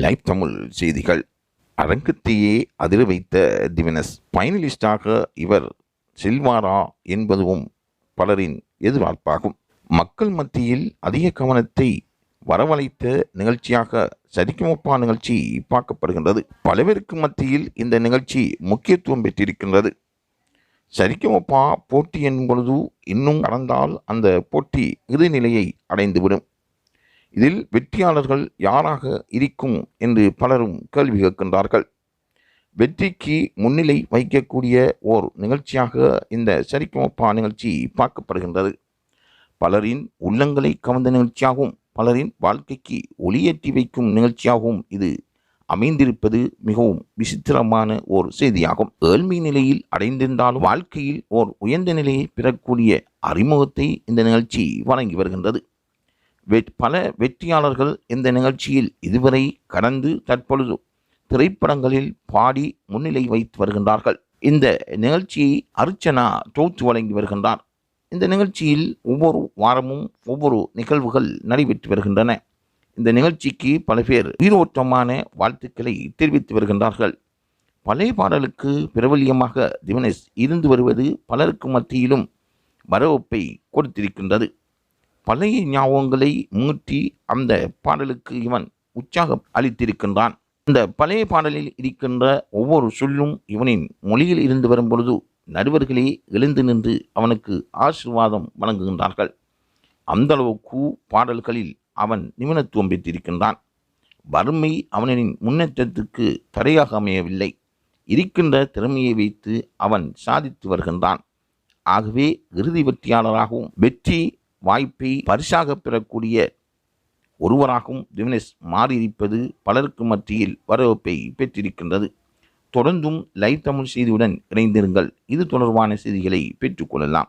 Live Tamil செய்திகள். அரங்கத்தையே அதிர வைத்த திவினஸ் ஃபைனலிஸ்டாக இவர் செல்வாரா என்பதும் பலரின் எதிர்பார்ப்பாகும். மக்கள் மத்தியில் அதிக கவனத்தை வரவழைத்த நிகழ்ச்சியாக சரிகமபா நிகழ்ச்சி பார்க்கப்படுகின்றது. பலருக்கு மத்தியில் இந்த நிகழ்ச்சி முக்கியத்துவம் பெற்றிருக்கின்றது. சரிகமபா போட்டி என்பொழுது இன்னும் கடந்தால் அந்த போட்டி இறுதிநிலையை அடைந்துவிடும். இதில் வெற்றியாளர்கள் யாராக இருக்கும் என்று பலரும் கேள்வி கேட்கின்றார்கள். வெற்றிக்கு முன்னிலை வைக்கக்கூடிய ஓர் நிகழ்ச்சியாக இந்த சரிகமபா நிகழ்ச்சி பார்க்கப்படுகின்றது. பலரின் உள்ளங்களை கவர்ந்த நிகழ்ச்சியாகவும் பலரின் வாழ்க்கைக்கு ஒளியேற்றி வைக்கும் நிகழ்ச்சியாகவும் இது அமைந்திருப்பது மிகவும் விசித்திரமான ஓர் செய்தியாகும். ஏழ்மை நிலையில் அடைந்திருந்தாலும் வாழ்க்கையில் ஓர் உயர்ந்த நிலையை பெறக்கூடிய அறிமுகத்தை இந்த நிகழ்ச்சி வழங்கி வருகின்றது. பல வெற்றியாளர்கள் இந்த நிகழ்ச்சியில் இதுவரை கடந்து தற்பொழுது திரைப்படங்களில் பாடி முன்னிலை வைத்து வருகின்றார்கள். இந்த நிகழ்ச்சியை அர்ச்சனா தொகுத்து வழங்கி வருகின்றார். இந்த நிகழ்ச்சியில் ஒவ்வொரு வாரமும் ஒவ்வொரு நிகழ்வுகள் நடைபெற்று வருகின்றன. இந்த நிகழ்ச்சிக்கு பல பேர் உயிரோட்டமான வாழ்த்துக்களை தெரிவித்து வருகின்றார்கள். பழைய பாடலுக்கு பிரபல்யமாக திவினஸ் இருந்து வருவது பலருக்கு மத்தியிலும் வரவேற்பை கொடுத்திருக்கின்றது. பழைய ஞாபகங்களை மூட்டி அந்த பாடலுக்கு இவன் உற்சாகம் அளித்திருக்கின்றான். இந்த பழைய பாடலில் இருக்கின்ற ஒவ்வொரு சொல்லும் இவனின் மொழியில் இருந்து வரும் பொழுது நடுவர்களே எழுந்து நின்று அவனுக்கு ஆசீர்வாதம் வழங்குகின்றார்கள். அந்த அளவுக்கு பாடல்களில் அவன் நிபுணத்துவம் பெற்றிருக்கின்றான். வறுமை அவனின் முன்னேற்றத்துக்கு தடையாக அமையவில்லை. இருக்கின்ற திறமையை வைத்து அவன் சாதித்து வருகின்றான். ஆகவே இறுதி வெற்றியாளராகவும் வெற்றி வாய்ப்பை பரிசாக பெறக்கூடிய ஒருவராகவும் திவினஸ் மாறியிருப்பது பலருக்கு மத்தியில் வரவேற்பை பெற்றிருக்கின்றது. தொடர்ந்தும் லைவ் தமிழ் செய்தியுடன் இணைந்திருங்கள். இது தொடர்பான செய்திகளை பெற்றுக்கொள்ளலாம்.